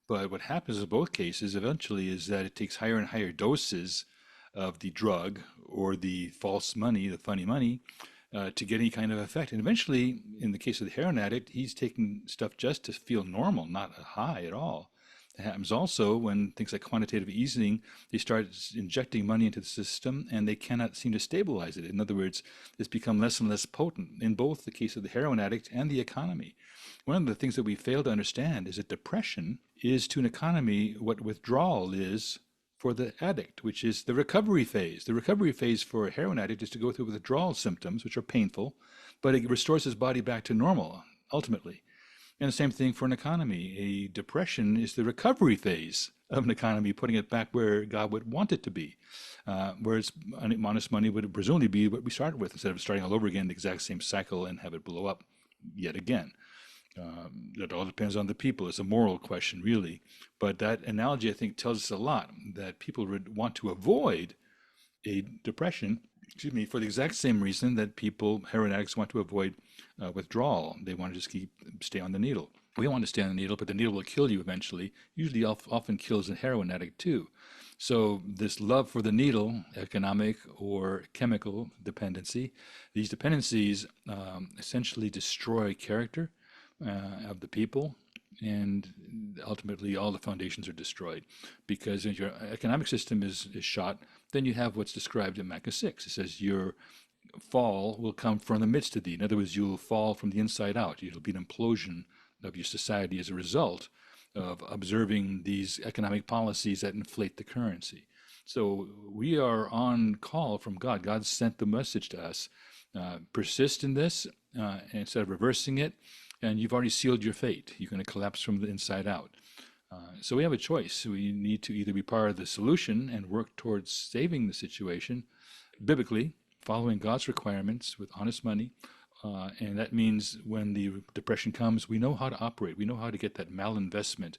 C: But what happens in both cases eventually is that it takes higher and higher doses of the drug or the false money, the funny money, to get any kind of effect. And eventually, in the case of the heroin addict, he's taking stuff just to feel normal, not a high at all. It happens also when things like quantitative easing, they start injecting money into the system and they cannot seem to stabilize it. In other words, it's become less and less potent in both the case of the heroin addict and the economy. One of the things that we fail to understand is that depression is to an economy what withdrawal is for the addict, which is the recovery phase. The recovery phase for a heroin addict is to go through withdrawal symptoms, which are painful, but it restores his body back to normal, ultimately. And the same thing for an economy. A depression is the recovery phase of an economy, putting it back where God would want it to be. Whereas honest money would presumably be what we started with, instead of starting all over again, the exact same cycle, and have it blow up yet again. It all depends on the people. It's a moral question, really. But that analogy, I think, tells us a lot, that people would want to avoid a depression, for the exact same reason that heroin addicts want to avoid withdrawal. They want to just stay on the needle. We want to stay on the needle, but the needle will kill you eventually. Usually often kills a heroin addict too. So this love for the needle, economic or chemical dependency, these dependencies essentially destroy character of the people, and ultimately all the foundations are destroyed. Because if your economic system is shot, then you have what's described in Micah 6. It says your fall will come from the midst of thee. In other words, you'll fall from the inside out. It'll be an implosion of your society as a result of observing these economic policies that inflate the currency. So we are on call from God. God sent the message to us. Persist in this instead of reversing it, and you've already sealed your fate. You're going to collapse from the inside out. So we have a choice. We need to either be part of the solution and work towards saving the situation biblically, following God's requirements with honest money. And that means when the depression comes, we know how to operate. We know how to get that malinvestment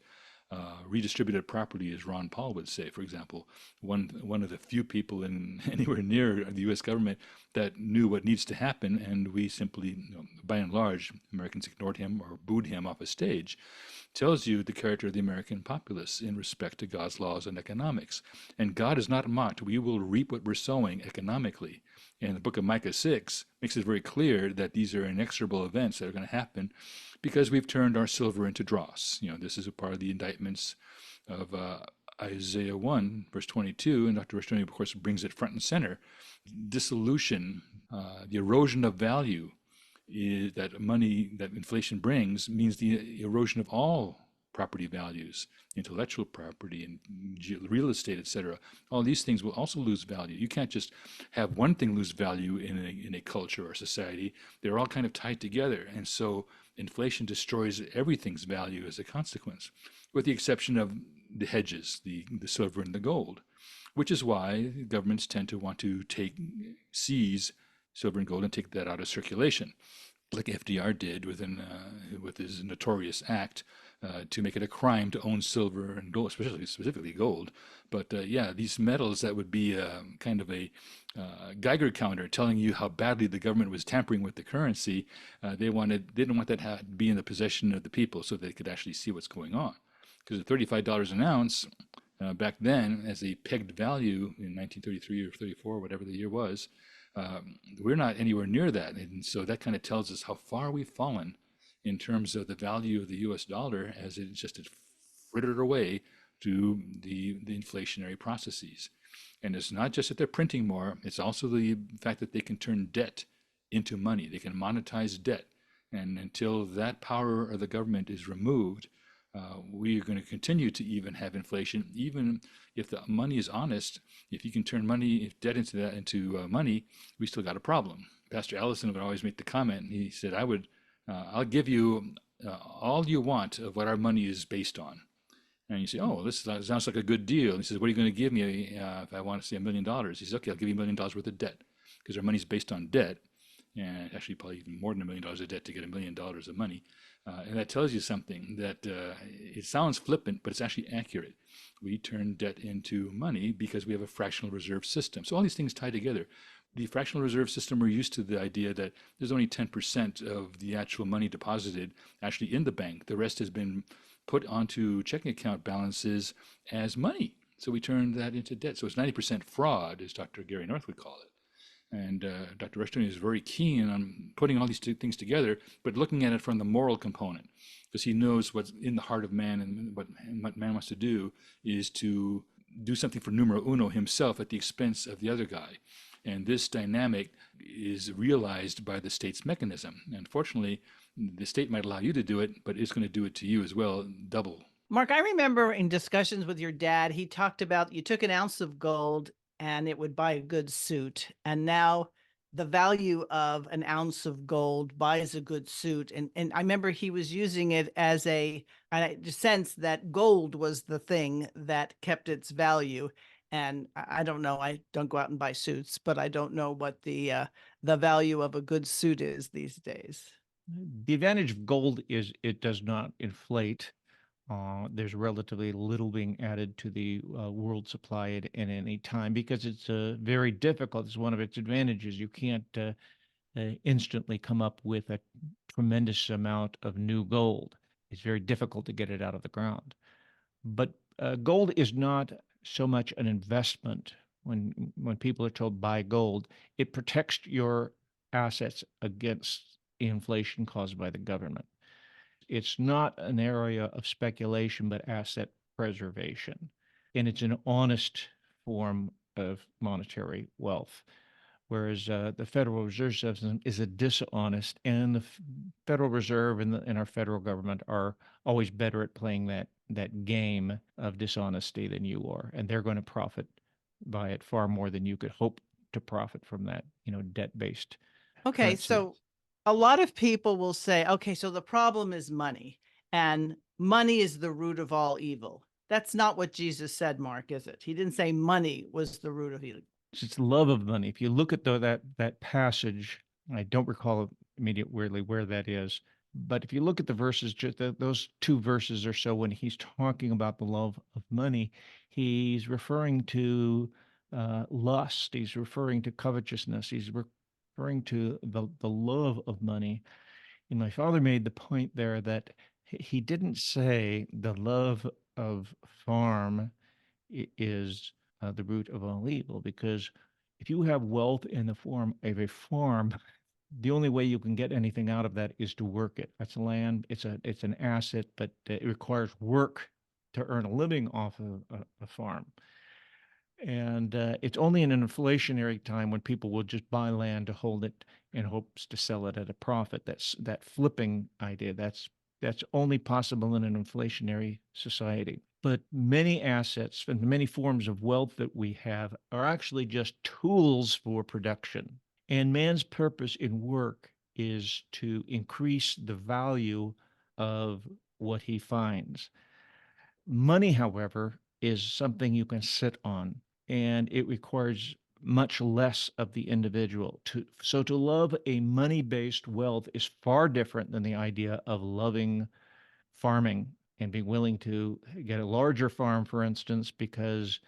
C: redistributed property, as Ron Paul would say, for example. One of the few people in anywhere near the U.S. government that knew what needs to happen, and we simply, by and large, Americans ignored him or booed him off a stage, tells you the character of the American populace in respect to God's laws and economics. And God is not mocked. We will reap what we're sowing economically. And the book of Micah 6 makes it very clear that these are inexorable events that are going to happen because we've turned our silver into dross. This is a part of the indictments of Isaiah 1, verse 22, and Dr. Rushdoony, of course, brings it front and center. Dissolution, the erosion of value that inflation brings means the erosion of all property values, intellectual property and real estate, etc. All these things will also lose value. You can't just have one thing lose value in a culture or society. They're all kind of tied together. And so inflation destroys everything's value as a consequence, with the exception of the hedges, the silver and the gold, which is why governments tend to want to seize silver and gold and take that out of circulation, like FDR did with his notorious act to make it a crime to own silver and gold, specifically gold. But these metals that would be kind of a Geiger counter telling you how badly the government was tampering with the currency. They didn't want that to be in the possession of the people so they could actually see what's going on. Because at $35 an ounce back then, as a pegged value in 1933 or 34, whatever the year was, we're not anywhere near that. And so that kind of tells us how far we've fallen in terms of the value of the US dollar as it just frittered away through the inflationary processes. And it's not just that they're printing more, it's also the fact that they can turn debt into money. They can monetize debt. And until that power of the government is removed, we are going to continue to even have inflation, even if the money is honest. If you can turn debt into money, we still got a problem. Pastor Allison would always make the comment, and he said, I'll give you all you want of what our money is based on. And you say, oh, this sounds like a good deal. And he says, what are you going to give me if I want to say $1 million? He says, okay, I'll give you $1 million worth of debt, because our money's based on debt. And actually probably even more than $1 million of debt to get $1 million of money. And that tells you something that it sounds flippant, but it's actually accurate. We turn debt into money because we have a fractional reserve system. So all these things tie together. The fractional reserve system, we're used to the idea that there's only 10% of the actual money deposited actually in the bank. The rest has been put onto checking account balances as money. So we turn that into debt. So it's 90% fraud, as Dr. Gary North would call it. And Dr. Rushdoony is very keen on putting all these two things together, but looking at it from the moral component, because he knows what's in the heart of man, and what man wants to do is to do something for numero uno himself at the expense of the other guy. And this dynamic is realized by the state's mechanism. Unfortunately, the state might allow you to do it, but it's going to do it to you as well, double.
A: Mark, I remember in discussions with your dad, he talked about you took an ounce of gold and it would buy a good suit. And now the value of an ounce of gold buys a good suit. And I remember he was using it as a sense that gold was the thing that kept its value. And I don't know, I don't go out and buy suits, but I don't know what the value of a good suit is these days.
B: The advantage of gold is it does not inflate. There's relatively little being added to the world supply at any time, because it's very difficult. It's one of its advantages. You can't instantly come up with a tremendous amount of new gold. It's very difficult to get it out of the ground. But gold is not so much an investment. When people are told buy gold, it protects your assets against inflation caused by the government. It's not an area of speculation, but asset preservation. And it's an honest form of monetary wealth. Whereas the Federal Reserve System is a dishonest, and the Federal Reserve and our federal government are always better at playing that game of dishonesty than you are. And they're going to profit by it far more than you could hope to profit from that, debt-based
A: Okay,
B: currency.
A: so a lot of people will say, okay, so the problem is money, and money is the root of all evil. That's not what Jesus said, Mark, is it? He didn't say money was the root of evil.
B: It's love of money. If you look at that passage, I don't recall immediately where that is, But if you look at the verses, just those two verses or so, when he's talking about the love of money, he's referring to lust. He's referring to covetousness. He's referring to the love of money. And my father made the point there that he didn't say the love of farm is the root of all evil, because if you have wealth in the form of a farm, the only way you can get anything out of that is to work it. That's land. It's an asset, but it requires work to earn a living off of a farm. And it's only in an inflationary time when people will just buy land to hold it in hopes to sell it at a profit. That's that flipping idea. That's only possible in an inflationary society. But many assets and many forms of wealth that we have are actually just tools for production. And man's purpose in work is to increase the value of what he finds. Money, however, is something you can sit on, and it requires much less of the individual. To love a money-based wealth is far different than the idea of loving farming and being willing to get a larger farm, for instance, because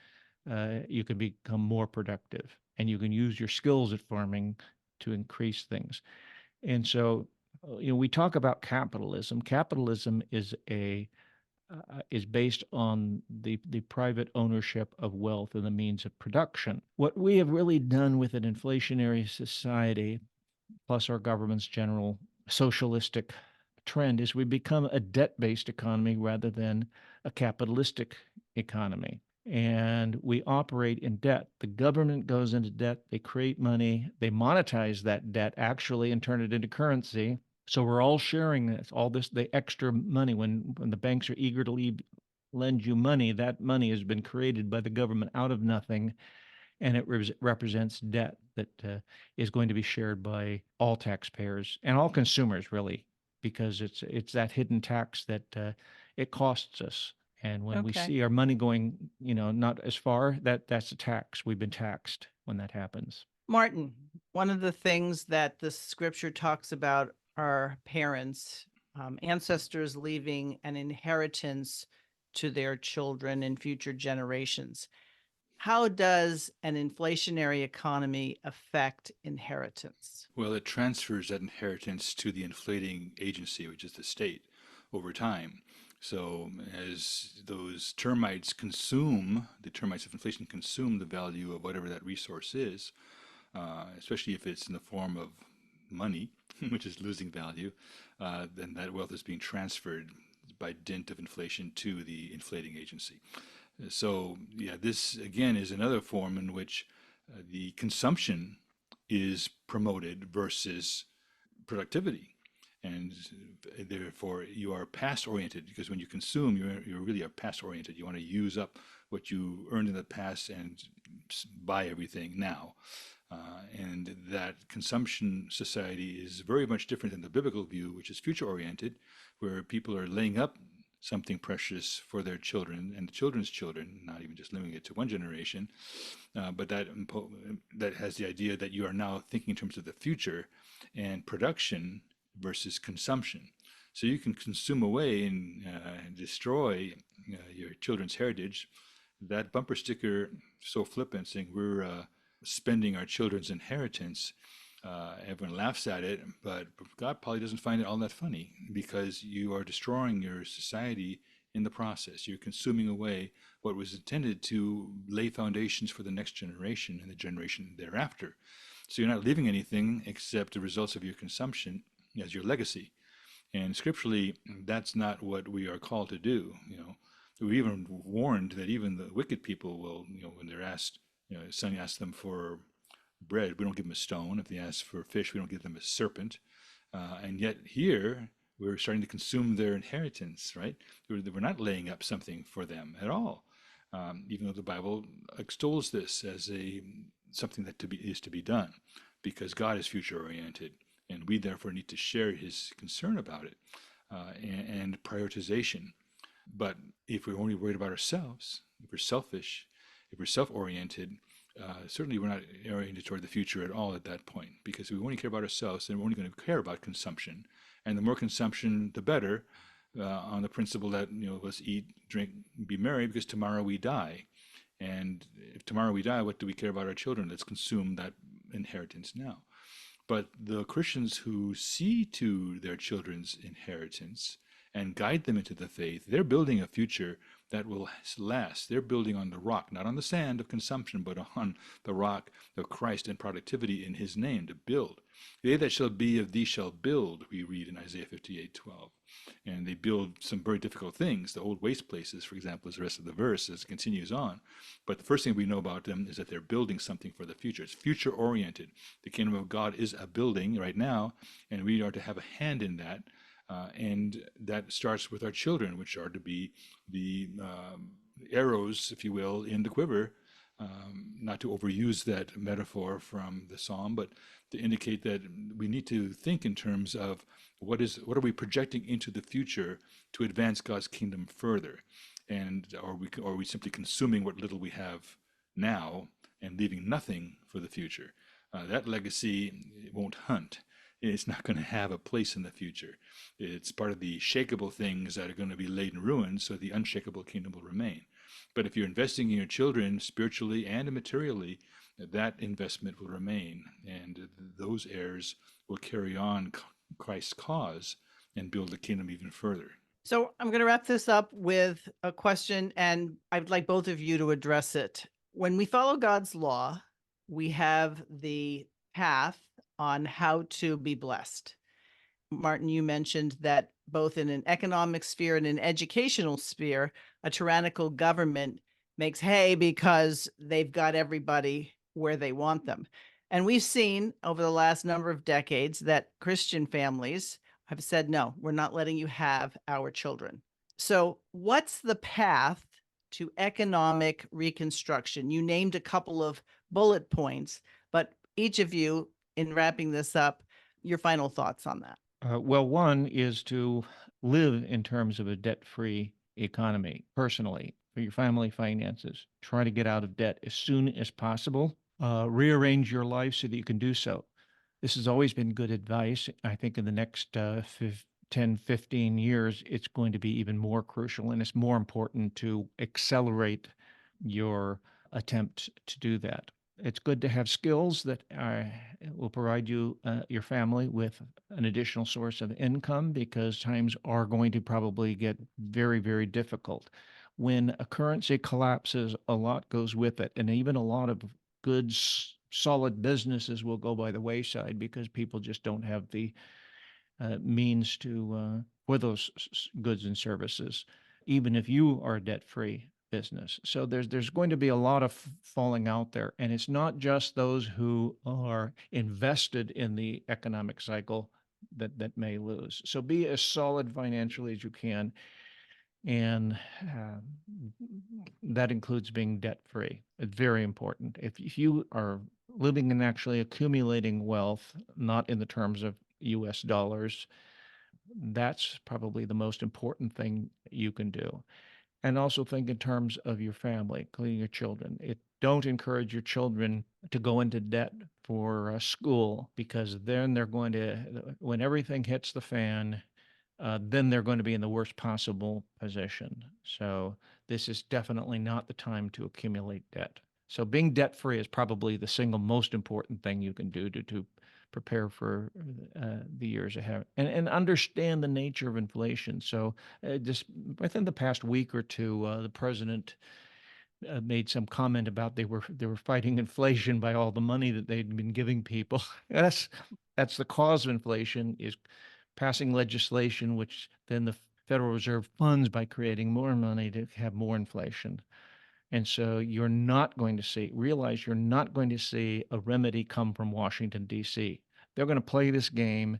B: you can become more productive and you can use your skills at farming to increase things. And so, we talk about capitalism. Capitalism is based on the private ownership of wealth and the means of production. What we have really done with an inflationary society, plus our government's general socialistic trend, is we become a debt-based economy rather than a capitalistic economy. And we operate in debt. The government goes into debt, they create money, they monetize that debt actually and turn it into currency. So we're all sharing this, all this, the extra money. When the banks are eager to lend you money, that money has been created by the government out of nothing, and it represents debt that is going to be shared by all taxpayers and all consumers, really, because it's that hidden tax that it costs us. And when we
A: Okay.
B: see our money going, not as far, that's a tax. We've been taxed when that happens.
A: Martin, one of the things that the scripture talks about are parents, ancestors leaving an inheritance to their children and future generations. How does an inflationary economy affect inheritance?
C: Well, it transfers that inheritance to the inflating agency, which is the state, over time. So as those termites consume, the termites of inflation consume the value of whatever that resource is, especially if it's in the form of money, which is losing value, then that wealth is being transferred by dint of inflation to the inflating agency. So, yeah, this again is another form in which the consumption is promoted versus productivity. And therefore, you are past oriented because when you consume, you really are past oriented. You want to use up what you earned in the past and buy everything now. And that consumption society is very much different than the biblical view, which is future oriented, where people are laying up something precious for their children and the children's children, not even just limiting it to one generation, but that has the idea that you are now thinking in terms of the future and production versus consumption. So you can consume away and destroy your children's heritage. That bumper sticker, so flippant, saying we're spending our children's inheritance. Everyone laughs at it, but God probably doesn't find it all that funny because you are destroying your society in the process. You're consuming away what was intended to lay foundations for the next generation and the generation thereafter. So you're not leaving anything except the results of your consumption as your legacy. And scripturally, that's not what we are called to do. We're even warned that even the wicked people will, when they're asked, son asks them for bread, we don't give them a stone. If they ask for fish, we don't give them a serpent. And yet here, we're starting to consume their inheritance, right? We're not laying up something for them at all, even though the Bible extols this as something that is to be done, because God is future oriented, and we therefore need to share His concern about it and prioritization. But if we're only worried about ourselves, if we're selfish, if we're self-oriented, certainly we're not oriented toward the future at all at that point, because if we only care about ourselves, then we're only going to care about consumption And the more consumption, the better, on the principle that, let's eat, drink, be merry, because tomorrow we die. And if tomorrow we die, what do we care about our children? Let's consume that inheritance now. But the Christians who see to their children's inheritance and guide them into the faith, they're building a future that will last. They're building on the rock, not on the sand of consumption, but on the rock of Christ and productivity in his name to build. They that shall be of thee shall build, we read in Isaiah 58:12. And they build some very difficult things, the old waste places, for example, is the rest of the verse as it continues on. But the first thing we know about them is that they're building something for the future. It's future oriented. The kingdom of God is a building right now, and we are to have a hand in that. And that starts with our children, which are to be the arrows, if you will, in the quiver. Not to overuse that metaphor from the psalm, but to indicate that we need to think in terms of what are we projecting into the future to advance God's kingdom further, and are we simply consuming what little we have now and leaving nothing for the future? That legacy won't hunt. It's not going to have a place in the future. It's part of the shakeable things that are going to be laid in ruins, so the unshakable kingdom will remain. But if you're investing in your children spiritually and materially, that investment will remain, and those heirs will carry on Christ's cause and build the kingdom even further.
A: So I'm going to wrap this up with a question, and I'd like both of you to address it. When we follow God's law, we have the path on how to be blessed. Martin, you mentioned that both in an economic sphere and an educational sphere, a tyrannical government makes hay because they've got everybody where they want them. And we've seen over the last number of decades that Christian families have said, no, we're not letting you have our children. So what's the path to economic reconstruction? You named a couple of bullet points, but each of you, in wrapping this up, your final thoughts on that.
B: Well, one is to live in terms of a debt-free economy personally for your family finances. Try to get out of debt as soon as possible. Rearrange your life so that you can do so. This has always been good advice. I think in the next 10, 15 years, it's going to be even more crucial, and it's more important to accelerate your attempt to do that. It's good to have skills that will provide you, your family, with an additional source of income, because times are going to probably get very, very difficult. When a currency collapses, a lot goes with it, and even a lot of good, solid businesses will go by the wayside because people just don't have the means to for those goods and services, even if you are debt-free business. So there's going to be a lot of falling out there, and it's not just those who are invested in the economic cycle that may lose. So be as solid financially as you can, and that includes being debt-free. It's very important. If you are living and actually accumulating wealth, not in the terms of US dollars, that's probably the most important thing you can do. And also think in terms of your family, including your children. Don't encourage your children to go into debt for school, because then they're going to, when everything hits the fan, then they're going to be in the worst possible position. So this is definitely not the time to accumulate debt. So being debt-free is probably the single most important thing you can do to prepare for the years ahead, and understand the nature of inflation. So just within the past week or two, the president made some comment about they were fighting inflation by all the money that they'd been giving people. That's the cause of inflation, is passing legislation which then the Federal Reserve funds by creating more money to have more inflation. And so realize you're not going to see a remedy come from Washington, D.C. They're going to play this game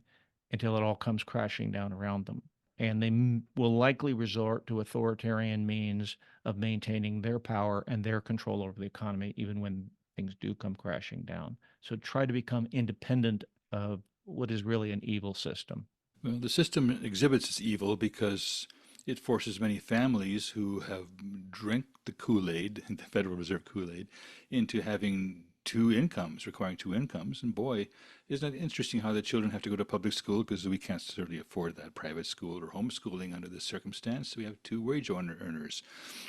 B: until it all comes crashing down around them. And they will likely resort to authoritarian means of maintaining their power and their control over the economy, even when things do come crashing down. So try to become independent of what is really an evil system.
C: Well, the system exhibits its evil because it forces many families who have drank the Kool-Aid, the Federal Reserve Kool-Aid, into having two incomes, requiring two incomes. And boy, Isn't it interesting how the children have to go to public school because we can't certainly afford that private school or homeschooling under this circumstance? We have two wage earners.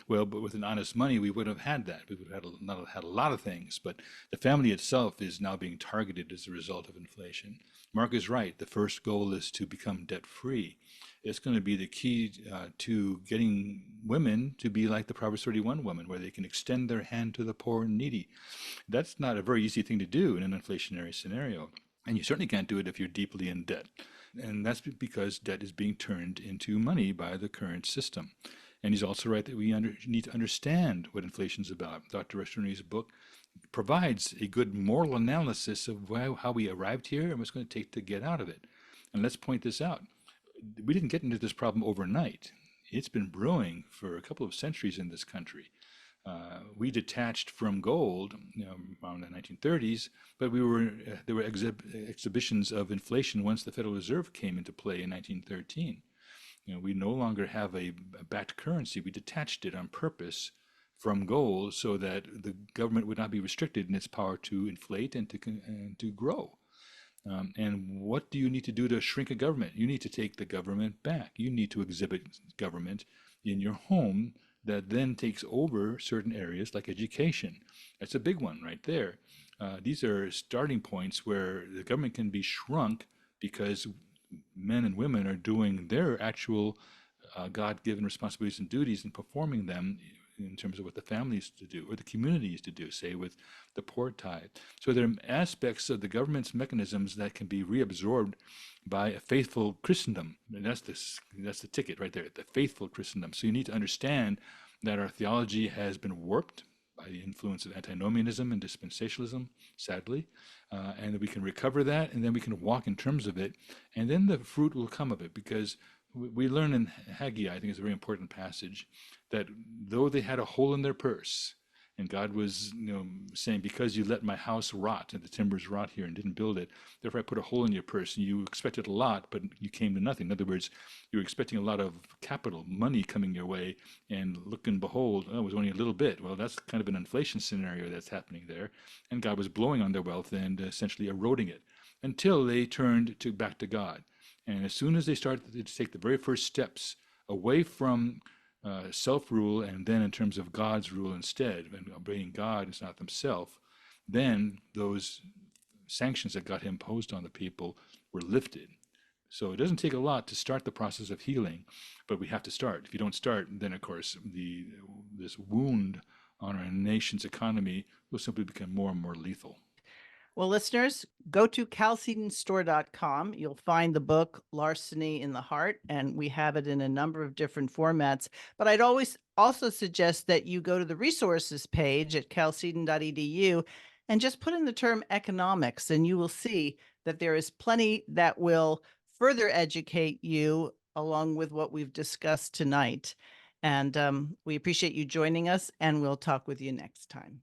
C: Well, but with an honest money, we would have had that. We would have not had a lot of things, but the family itself is now being targeted as a result of inflation. Mark is right. The first goal is to become debt free. It's going to be the key to getting women to be like the Proverbs 31 woman, where they can extend their hand to the poor and needy. That's not a very easy thing to do in an inflationary scenario. And you certainly can't do it if you're deeply in debt. And that's because debt is being turned into money by the current system. And he's also right that we need to understand what inflation is about. Dr. Rushdoony's book provides a good moral analysis of how we arrived here and what it's going to take to get out of it. And let's point this out. We didn't get into this problem overnight. It's been brewing for a couple of centuries in this country. We detached from gold around the 1930s, but there were exhibitions of inflation once the Federal Reserve came into play in 1913. We no longer have a backed currency. We detached it on purpose from gold so that the government would not be restricted in its power to inflate and to grow. And what do you need to do to shrink a government? You need to take the government back. You need to exhibit government in your home that then takes over certain areas like education. That's a big one right there. These are starting points where the government can be shrunk because men and women are doing their actual God-given responsibilities and duties and performing them in terms of what the family is to do or the community is to do, say with the poor tithe. So there are aspects of the government's mechanisms that can be reabsorbed by a faithful Christendom. And that's the ticket right there, the faithful Christendom. So you need to understand that our theology has been warped by the influence of antinomianism and dispensationalism, sadly, and that we can recover that, and then we can walk in terms of it, and then the fruit will come of it, because we learn in Haggai, I think it's a very important passage, that though they had a hole in their purse, and God was saying, because you let my house rot and the timbers rot here and didn't build it, therefore I put a hole in your purse, and you expected a lot, but you came to nothing. In other words, you were expecting a lot of capital, money coming your way, and look and behold, it was only a little bit. Well, that's kind of an inflation scenario that's happening there. And God was blowing on their wealth and essentially eroding it until they turned back to God. And as soon as they started to take the very first steps away from self-rule, and then in terms of God's rule instead, and obeying God is not themselves, then those sanctions that God imposed on the people were lifted. So it doesn't take a lot to start the process of healing, but we have to start. If you don't start, then of course this wound on our nation's economy will simply become more and more lethal.
A: Well, listeners, go to chalcedonstore.com. You'll find the book Larceny in the Heart, and we have it in a number of different formats. But I'd always also suggest that you go to the resources page at chalcedon.edu and just put in the term economics, and you will see that there is plenty that will further educate you along with what we've discussed tonight. And we appreciate you joining us, and we'll talk with you next time.